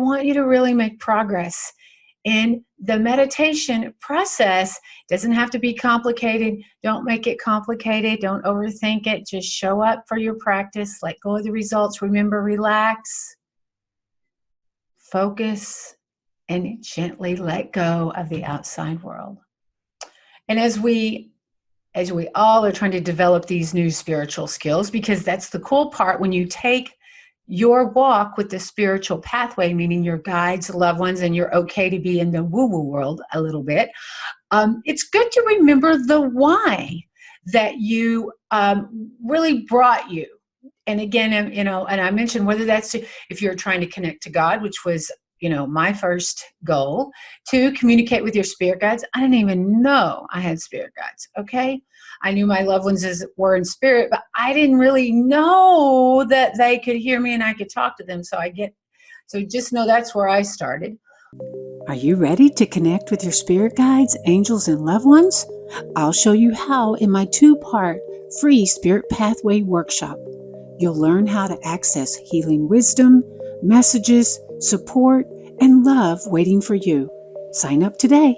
want you to really make progress. And the meditation process doesn't have to be complicated. Don't make it complicated. Don't overthink it. Just show up for your practice. Let go of the results. Remember, relax, focus, and gently let go of the outside world. And as we all are trying to develop these new spiritual skills, because that's the cool part when you take your walk with the spiritual pathway, meaning your guides, loved ones, and you're okay to be in the woo-woo world a little bit. It's good to remember the why that you really brought you. And again, and I mentioned whether that's if you're trying to connect to God, which was, my first goal, to communicate with your spirit guides. I didn't even know I had spirit guides, okay? I knew my loved ones were in spirit, but I didn't really know that they could hear me and I could talk to them. So just know that's where I started. Are you ready to connect with your spirit guides, angels, and loved ones? I'll show you how in my 2-part free Spirit Pathway workshop. You'll learn how to access healing wisdom, messages, support, and love waiting for you. Sign up today.